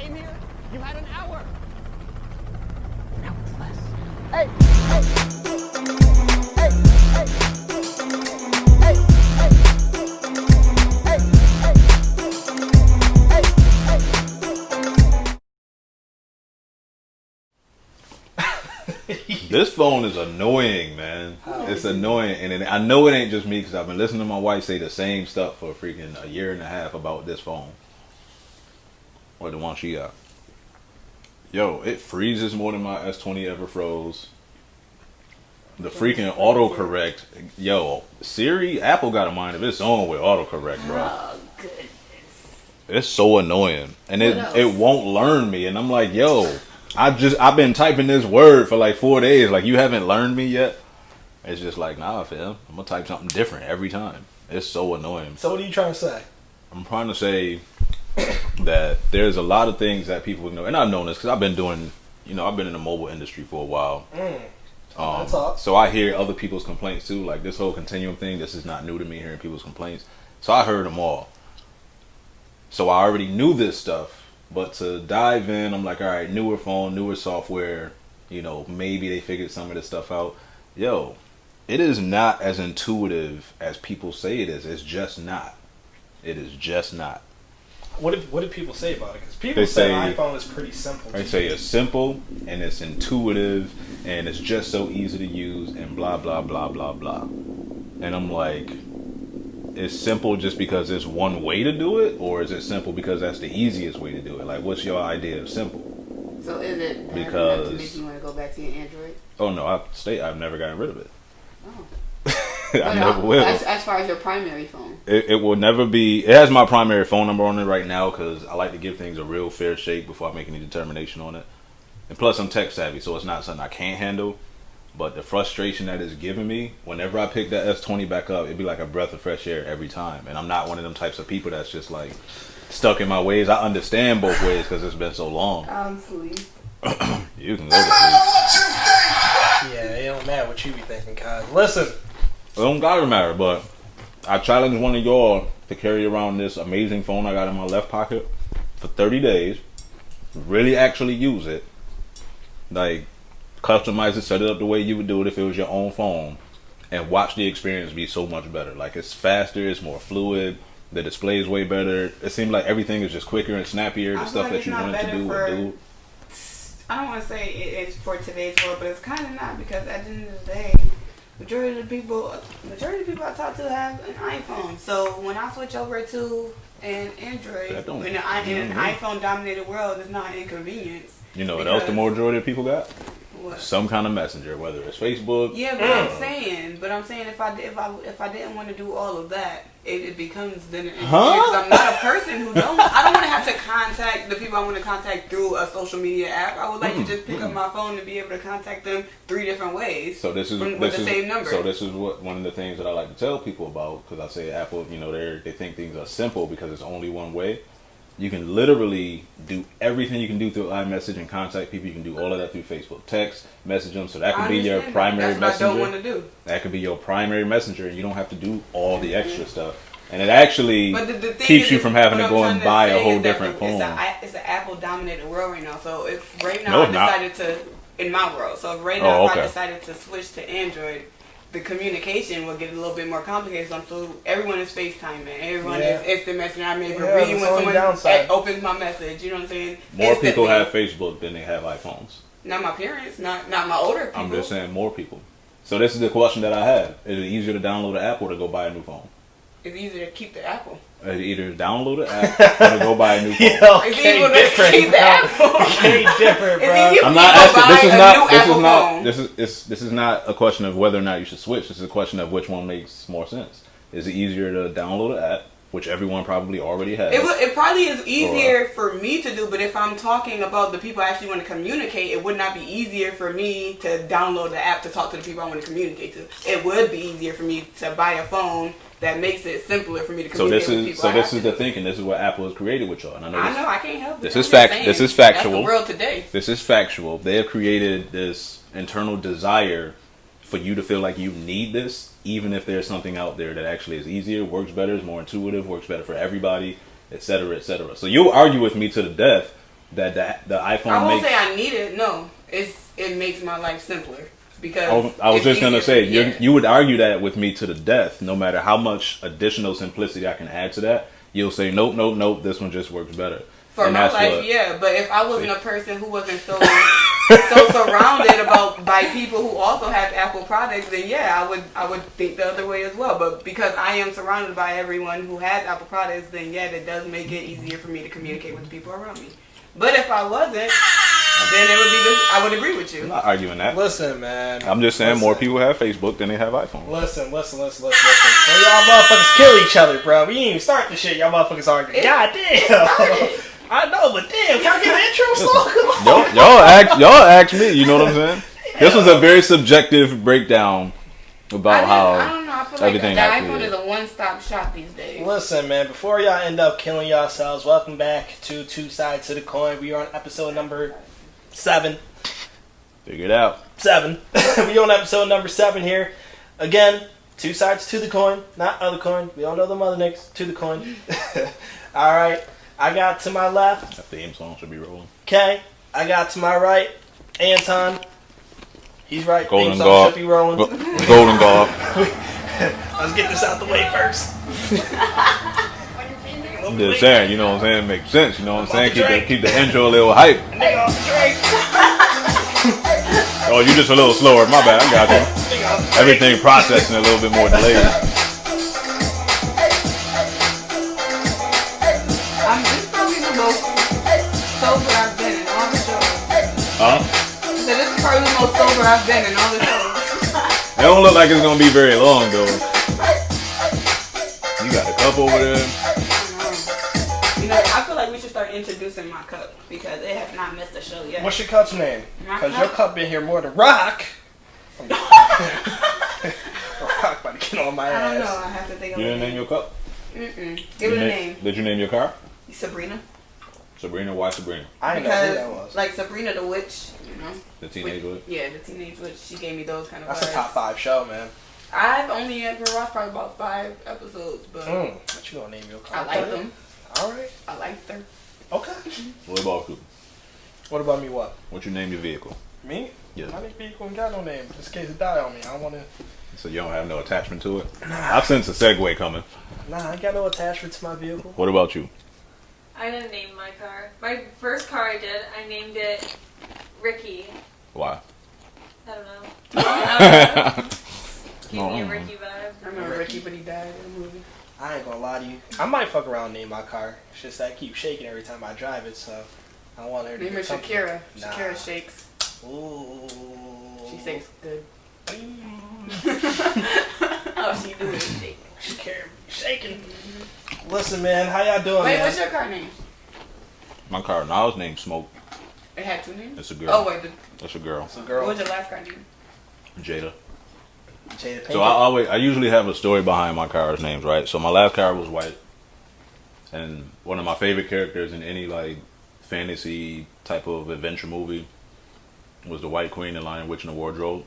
came here, you had an hour. Now it's less. This phone is annoying, man. It's annoying, and I know it ain't just me because I've been listening to my wife say the same stuff for freaking a year and a half about this phone, or the one she got. Yo, it freezes more than my S20 ever froze. The freaking autocorrect, yo, Siri, Apple got a mind of its own with autocorrect, bro. Oh, goodness. It's so annoying, and it won't learn me, and I'm like, yo. I've been typing this word for like 4 days. Like, you haven't learned me yet? It's just like, nah, fam. I'm gonna type something different every time. It's so annoying. So what are you trying to say? I'm trying to say that there's a lot of things that people know, and I've known this because I've been doing, I've been in the mobile industry for a while. So I hear other people's complaints too. Like this whole continuum thing. This is not new to me, hearing people's complaints. So I heard them all. So I already knew this stuff. But to dive in, I'm like, all right, newer phone, newer software, maybe they figured some of this stuff out. Yo, it is not as intuitive as people say it is. It's just not. It is just not. What did people say about it? Because people say iPhone is pretty simple. They say it's simple, and it's intuitive, and it's just so easy to use, and blah, blah, blah, blah, blah. And I'm like... Is simple just because there's one way to do it, or is it simple because that's the easiest way to do it? Like, what's your idea of simple? So is it bad because enough to make you want to go back to your Android? Oh no, I've never gotten rid of it. Oh. I never will. As far as your primary phone, it will never be. It has my primary phone number on it right now because I like to give things a real fair shake before I make any determination on it. And plus, I'm tech savvy, so it's not something I can't handle. But the frustration that it's giving me, whenever I pick that S20 back up, it'd be like a breath of fresh air every time. And I'm not one of them types of people that's just like stuck in my ways. I understand both ways because it's been so long. I'm sleep. You can go to sleep. Yeah, it don't matter what you be thinking, Kyle. Listen. It don't gotta matter, but I challenge one of y'all to carry around this amazing phone I got in my left pocket for 30 days. Really actually use it. Like... Customize it, set it up the way you would do it if it was your own phone, and watch the experience be so much better. Like, it's faster, it's more fluid, the display is way better. It seems like everything is just quicker and snappier. The stuff that you wanted to do would do. I don't want to say it's for today's world, but it's kind of not, because at the end of the day, majority of the people I talk to have an iPhone. So when I switch over to an Android, in an iPhone dominated world, it's not an inconvenience. You know what else the majority of people got? What? Some kind of messenger, whether it's Facebook. Yeah, but I'm saying if I didn't want to do all of that, it becomes then. Because I'm not a person who I don't want to have to contact the people I want to contact through a social media app. I would like to just pick up my phone and be able to contact them 3 different ways. So this is with the same number. So this is one of the things that I like to tell people about, because I say Apple, they think things are simple because it's only one way. You can literally do everything you can do through iMessage and contact people. You can do all of that through Facebook. Text, message them. So that could be your primary messenger. That's what I don't want to do. That could be your primary messenger, and you don't have to do all the extra stuff. And it actually keeps you from having to go and buy a whole different phone. It's an Apple-dominated world right now. So if right now in my world, so if right now I decided to switch to Android, the communication will get a little bit more complicated. So everyone is FaceTiming. Everyone is instant messaging. I'm able to read when someone opens my message. You know what I'm saying? More people have Facebook than they have iPhones. Not my parents. Not my older people. I'm just saying more people. So this is the question that I have. Is it easier to download an app or to go buy a new phone? It's easier to keep the Apple. Either download the app or to go buy a new phone. It's easier to keep the Apple. Okay, different, bro. I'm not asking. This is not a question of whether or not you should switch. This is a question of which one makes more sense. Is it easier to download an app, which everyone probably already has? It probably is easier for me to do, but if I'm talking about the people I actually want to communicate, it would not be easier for me to download the app to talk to the people I want to communicate to. It would be easier for me to buy a phone that makes it simpler for me to communicate with people. So this is the thinking. This is what Apple has created with y'all. And I know I can't help it. This is factual. That's the world today. This is factual. They have created this internal desire for you to feel like you need this, even if there's something out there that actually is easier, works better, is more intuitive, works better for everybody, etc., etc. So you'll argue with me to the death that the iPhone. I won't say I need it. No, it makes my life simpler. Because I was just gonna say you would argue that with me to the death. No matter how much additional simplicity I can add to that, you'll say nope. This one just works better. For my life, yeah. But if I wasn't a person who wasn't so surrounded by people who also have Apple products, then yeah, I would think the other way as well. But because I am surrounded by everyone who has Apple products, then yeah, that does make it easier for me to communicate with the people around me. But if I wasn't, then it would be I would agree with you. I'm not arguing that. Listen, man. I'm just saying more people have Facebook than they have iPhone. Listen. So y'all motherfuckers kill each other, bro. We didn't even start the shit. Y'all motherfuckers arguing. God damn. I know, but damn, can I get an intro song? Y'all asked me. You know what I'm saying? Yeah. This was a very subjective breakdown about how I don't know. I feel like the iPhone is a one-stop shop these days. Listen, man. Before y'all end up killing yourselves, welcome back to Two Sides to the Coin. We are on episode number 7. Figure it out. 7. We on episode number 7 here. Again, 2 sides to the coin, not other coin. We all know them other niggas. To the coin. All right. I got to my left. That theme song should be rolling. Okay. I got to my right. Anton. He's right. Golden theme song should be rolling. Golden Golf. Let's get this out the way first. I'm just saying, you know what I'm saying? Makes sense, you know what I'm saying? Keep the intro a little hype. Oh, you just a little slower. My bad, I got you. Everything processing a little bit more delayed. This is probably the most sober I've been in all the shows. Huh? I said this is probably the most sober I've been in all the shows. It don't look like it's gonna be very long though. You got a cup over there. You know, I feel like we should start introducing my cup because it has not missed a show yet. What's your cup's name? Because your cup been here more than Rock. Rock about to get on my ass. I don't know. I have to think of You didn't name your cup? Give it a name. Did you name your car? Sabrina. Sabrina, why Sabrina? I didn't know who that was. Like Sabrina the Witch, you know. The Teenage Witch? Yeah, the Teenage Witch. She gave me those kind of That's vibes. a top 5 show, man. I've only ever watched probably about 5 episodes, but what you gonna name your car? I like them. Alright. I like them. Okay. What about you? What about me, what? What you name your vehicle? Me? Yeah. My vehicle ain't got no name. Just in case it die on me. I don't want to... So you don't have no attachment to it? Nah. I've sensed a segue coming. Nah, I ain't got no attachment to my vehicle. What about you? I didn't name my car. My first car I did, I named it Ricky. Why? I don't know. Give me a Ricky vibe. I remember Ricky, but he died in the movie. I ain't gonna lie to you. I might fuck around and name my car. It's just that I keep shaking every time I drive it, so I want her to name her Shakira. Nah. Shakira shakes. Ooh. She shakes good. Oh, she do it shake. Shakira shaking. Listen, man, how y'all doing? Wait, man? what's your car name? My car now is named Smoke. It had 2 names? It's a girl. Oh, wait. That's a girl. It's a girl. What was your last car name? Jada. Jada. So I usually have a story behind my car's names, right? So my last car was white, and one of my favorite characters in any like fantasy type of adventure movie was the White Queen in Lion, Witch, and the Wardrobe.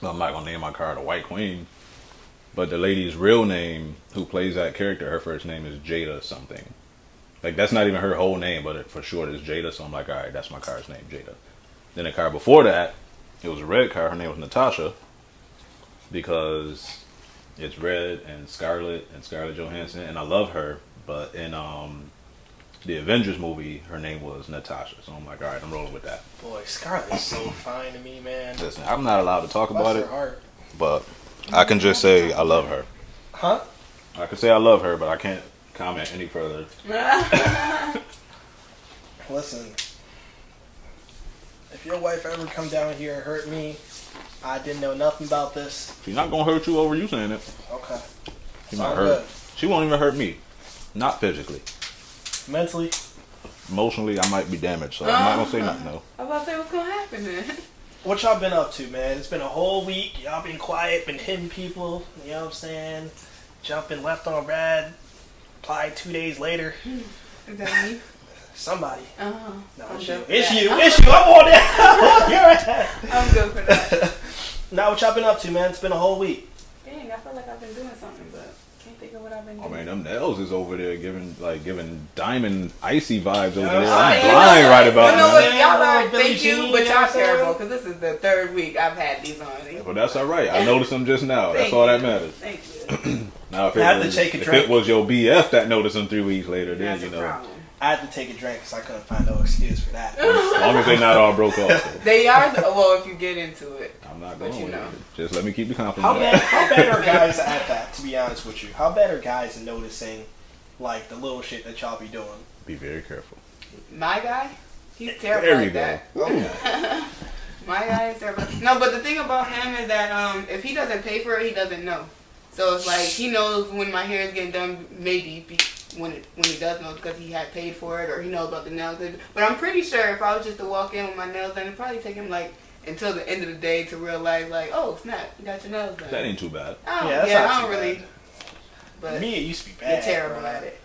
Well, I'm not gonna name my car the White Queen, but the lady's real name, who plays that character, her first name is Jada something. Like that's not even her whole name, but for short it's Jada. So I'm like, all right, that's my car's name, Jada. Then the car before that, it was a red car. Her name was Natasha, because it's red and Scarlett Johansson, and I love her. But in the Avengers movie, her name was Natasha. So I'm like, all right, I'm rolling with that. Boy, Scarlett's so fine to me, man. Listen, I'm not allowed to talk about it, heart. but I can just say I love her. Huh? I can say I love her, but I can't comment any further. Listen, if your wife ever come down here and hurt me, I didn't know nothing about this. She's not gonna hurt you over you saying it. Okay. She might hurt. She won't even hurt me. Not physically. Mentally? Emotionally, I might be damaged, so I'm not gonna say nothing though. I'm about to say, what's gonna happen then? What y'all been up to, man? It's been a whole week. Y'all been quiet, been hitting people. You know what I'm saying? Jumping left on red. Applied 2 days later. Is that me? Somebody. Oh, No, I'm it's good you. for It's that. you. It's you. I'm on that. I'm good for that. Now, what y'all been up to, man? It's been a whole week. Dang, I feel like I've been doing something, but can't think think of what I've been doing. I mean, them nails is over there giving diamond icy vibes over there. Oh, I'm blind right about you know what, now. y'all are, thank you, but y'all terrible, because this is the third week I've had these on. Well, that's all right. I noticed them just now. That's Thank all you. that matters. Thank you. Now, if I have to was, take a if drink. it was your BF that noticed them 3 weeks later, then That's you a know. problem. I had to take a drink because I couldn't find no excuse for that. As long as they not all broke off. So. They are, well, if you get into it. I'm not But going you with know. it. Just let me keep the compliment. How bad are guys at that, to be honest with you? How bad are guys noticing, like, the little shit that y'all be doing? Be very careful. My guy, he's terrible There you like that. go. My guy is terrible. No, but the thing about him is that if he doesn't pay for it, he doesn't know. So it's like he knows when my hair is getting done, when he does know because he had paid for it or he knows about the nails. But I'm pretty sure if I was just to walk in with my nails done, it'd probably take him like until the end of the day to realize like, oh snap, you got your nails done. That ain't too bad. That's Yeah, not I too don't really. bad. But Me, it used to be bad. you're terrible bro. at it.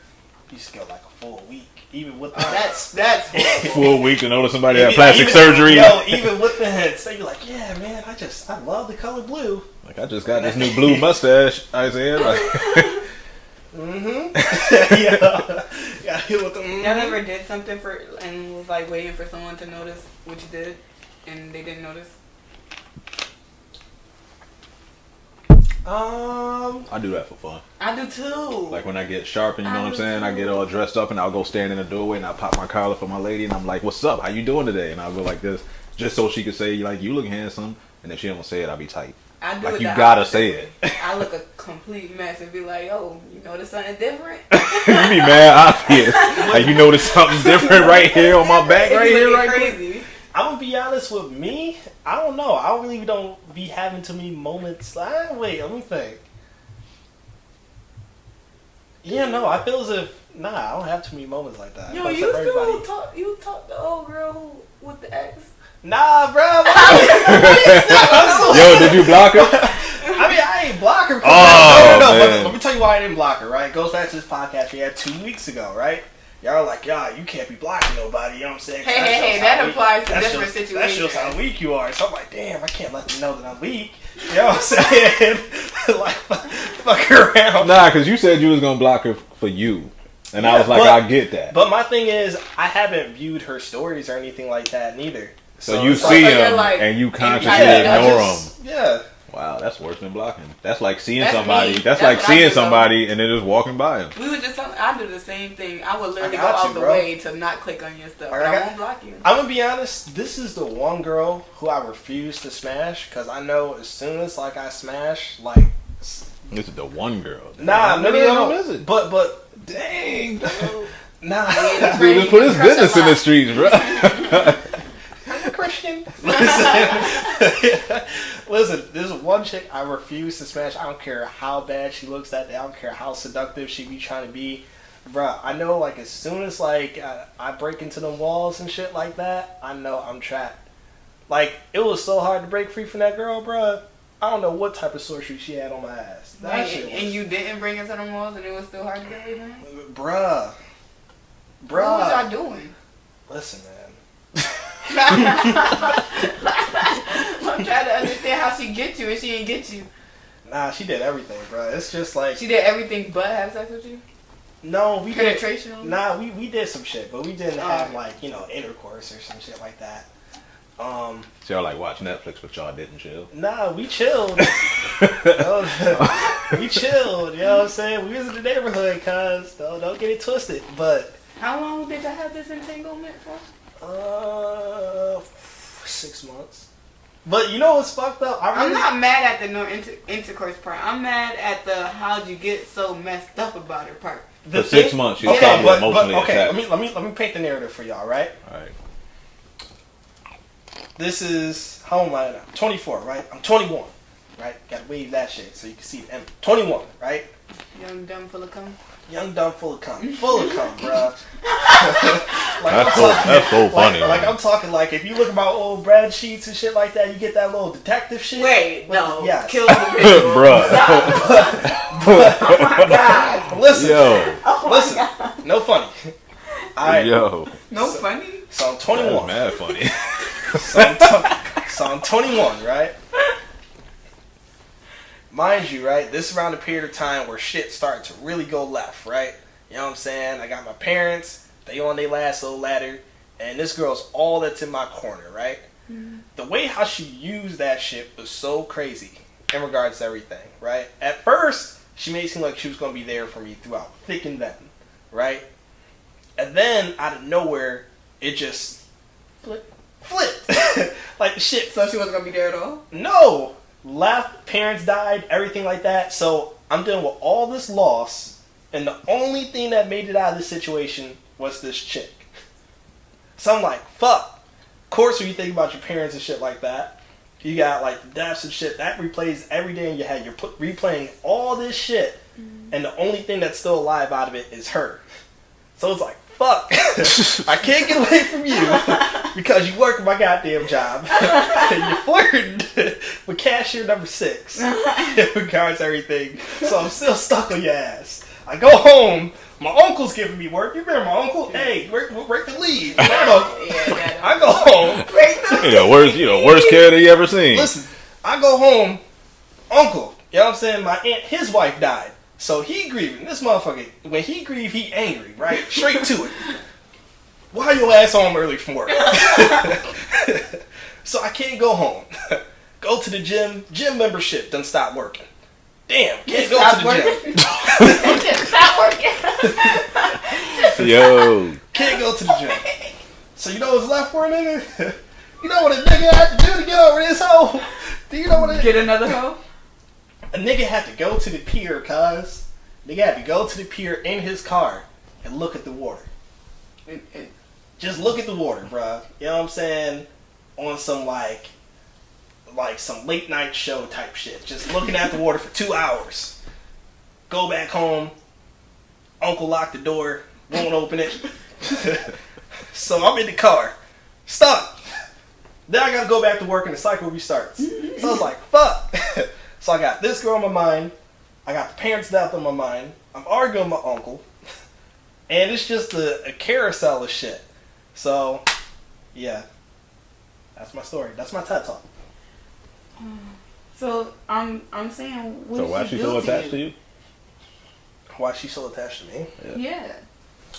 Used to go like a full week, even with the That's horrible. Full week to notice somebody had plastic surgery. Yo, even with the hints, they be like, "Yeah, man, I love the color blue." Like I just got this new blue mustache, Isaiah. Like, Yeah, hit with the. Y'all ever did something and was like waiting for someone to notice what you did, and they didn't notice? I do that for fun. I do too. Like when I get sharp and you know what I'm saying, I get all dressed up and I'll go stand in the doorway and I'll pop my collar for my lady and I'm like, "What's up? How you doing today?" And I'll go like this, just so she could say like, "You look handsome." And if she don't say it, I'll be tight. I do Like it you the gotta opposite. say it. I look a complete mess and be like, "Oh, you notice something different?" You be mad obvious. Like you notice something different right here on my back, right here, right quick. crazy. I'm gonna be honest with me. I don't know. I really don't be having too many moments. Wait, let me think. Yeah, no, I feel as if I don't have too many moments like that. Yo, Except you for everybody. still talk? You talk the old girl with the ex? Nah, bro. Yo, did you block her? I mean, I ain't block her. Oh, no. man. Let me tell you why I didn't block her. Right, it goes back to this podcast we had 2 weeks ago. Right, y'all are like, "Yeah, you can't be blocking nobody." You know what I'm saying? Hey, that applies to different situations. That shows how weak you are. So I'm like, damn, I can't let them know that I'm weak. You know what I'm saying? Like, fuck around. Nah, because you said you was gonna block her for you, and I was like, I get that. But my thing is, I haven't viewed her stories or anything like that neither. So you it's see like- them like- and you consciously Yeah, ignore them. Yeah. Wow, that's worse than blocking. That's like seeing That's somebody. me. That's That's like what I seeing do, though. somebody and then just walking by them. We were just talking. I do the same thing. I would literally I go got out you, the bro. way to not click on your stuff. But I won't block you. I'm gonna be honest. This is the one girl who I refuse to smash because I know as soon as like I smash, like This is the one girl. nah, Damn, no, many of no, them is it? But Dang, nah. this dude just put his business in the streets, bro. I'm a Christian. Listen, this is one chick I refuse to smash. I don't care how bad she looks that day. I don't care how seductive she be trying to be. Bruh, I know like as soon as like I break into them walls and shit like that, I know I'm trapped. Like, it was so hard to break free from that girl, bruh. I don't know what type of sorcery she had on my ass. That Right, shit was, and you didn't bring it to the walls, and it was still hard to get away from it? Bruh. What was y'all doing? Listen, man. I'm trying to understand how she get you and she didn't get you. Nah, she did everything, bruh. It's just like... She did everything but have sex with you? No, we did... Penetration? Nah, we did some shit, but we didn't have, like, you know, intercourse or some shit like that. So y'all like watch Netflix, but y'all didn't chill. Nah, we chilled. We chilled, you know what I'm saying? We was in the neighborhood, cuz. Don't get it twisted. But... How long did y'all have this entanglement for? 6 months. But you know what's fucked up? I'm not mad at the no intercourse part. I'm mad at the how'd you get so messed up about it part. For 6 months, you okay, probably but emotionally okay. attached. Let me paint the narrative for y'all, right? All right. This is how old am I now? 24, right? I'm 21, right? Gotta wave that shit so you can see the M. 21, right? Young, dumb, full of cum. Young, dumb, full of cum, bruh. That's so funny. Like man. I'm talking like if you look at my old Brad sheets and shit like that, you get that little detective shit. Wait, no. Yes. Kill the visual. Bruh. Oh my god. Listen, Yo. listen, no funny. Alright, Yo. No funny? so I'm That's 21. mad funny. So I'm 21, right? mind you, right, this is around the period of time where shit started to really go left, right? You know what I'm saying? I got my parents, they on their last little ladder, and this girl's all that's in my corner, right? Mm-hmm. The way how she used that shit was so crazy in regards to everything, right? At first, she made it seem like she was going to be there for me throughout thick and thin, right? And then, out of nowhere, it just flipped. Like the shit. So she wasn't going to be there at all? No. Left, parents died, everything like that. So I'm dealing with all this loss, and the only thing that made it out of this situation was this chick. So I'm like, fuck. Of course, when you think about your parents and shit like that, you got like the deaths and shit that replays every day in your head. You're replaying all this shit, and the only thing that's still alive out of it is her. So it's like, fuck. I can't get away from you because you work my goddamn job. And you're flirting with cashier number 6 in regards to everything. So I'm still stuck on your ass. I go home. My uncle's giving me work. You remember my uncle? Hey, break the lead. I go home. Worst kid he ever seen. Listen, I go home. Uncle, you know what I'm saying? My aunt, his wife died. So he grieving. This motherfucker, when he grieve, he angry, right? Straight to it. Why your ass home early from work? So I can't go home. Go to the gym. Gym membership done stop working. Damn, can't go to the gym. Stop working. Yo. Can't go to the gym. So you know what's left for a nigga? You know what a nigga had to do to get over this hoe? Do you know what Get another hoe? A nigga had to go to the pier, cuz. Nigga had to go to the pier in his car and look at the water. Just look at the water, bruh. You know what I'm saying? On some like some late night show type shit. Just looking at the water for 2 hours. Go back home. Uncle locked the door. Won't open it. So I'm in the car. Stuck. Then I gotta go back to work and the cycle restarts. So I was like, fuck. So I got this girl on my mind. I got the parents' death on my mind. I'm arguing with my uncle. And it's just a carousel of shit. So, yeah. That's my story. That's my TED Talk. So, I'm saying, what so why she so attached to you? Why she so attached to me? Yeah.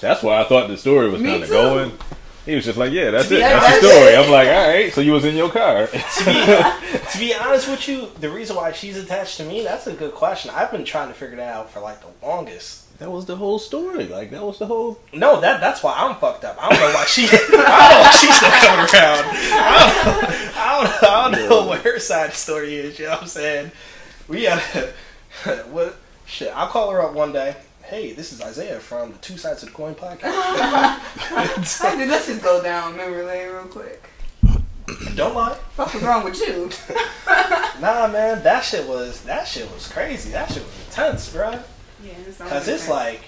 That's why I thought the story was kind of going. He was just like, yeah, that's it. That's that's the story. it. I'm like, all right, so you was in your car. To be honest with you, the reason why she's attached to me, that's a good question. I've been trying to figure that out for like the longest. That was the whole story. Like, that was the whole... No, that's why I'm fucked up. I don't know why I don't know why she's still coming around. I don't know what her side of the story is, you know what I'm saying? We what shit, I'll call her up one day. Hey, this is Isaiah from the Two Sides of the Coin podcast. Let's just go down memory lane real quick. Don't lie. Fuck was wrong with you? Nah, man, that shit was crazy. That shit was intense, bro. Yeah, because it's like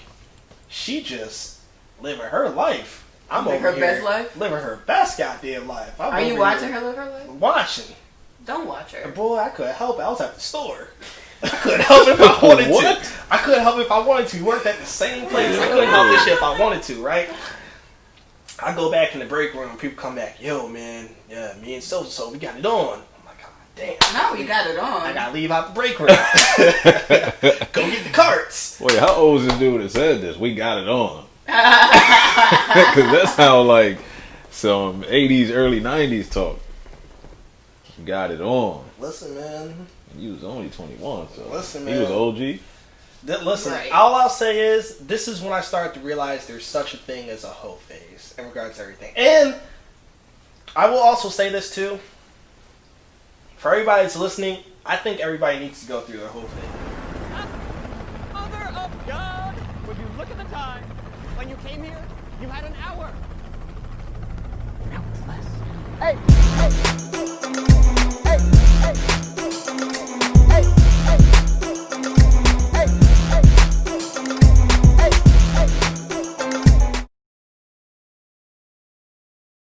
she just living her life. I'm living over her here best life. Living her best goddamn life. Are you watching her live her life? Watching. Don't watch her. Boy, I couldn't help it. I was at the store. I couldn't help it if I wanted to. I couldn't help it if I wanted to. We worked at the same place. I couldn't help this shit if I wanted to, right? I go back in the break room. People come back. Yo, man. Yeah, me and so we got it on. I'm like, God damn. Now you got it on. I gotta leave out the break room. Go get the carts. Wait, how old is this dude that said this? We got it on. Because that sounds like some 80s, early 90s talk. Got it on. Listen, man. He was only 21, so listen, man. He was OG. Listen, right. All I'll say is, this is when I started to realize there's such a thing as a hoe phase in regards to everything. And I will also say this too. For everybody that's listening, I think everybody needs to go through their whole thing. Mother of God! Would you look at the time? When you came here, you had an hour. Now it's less. Hey!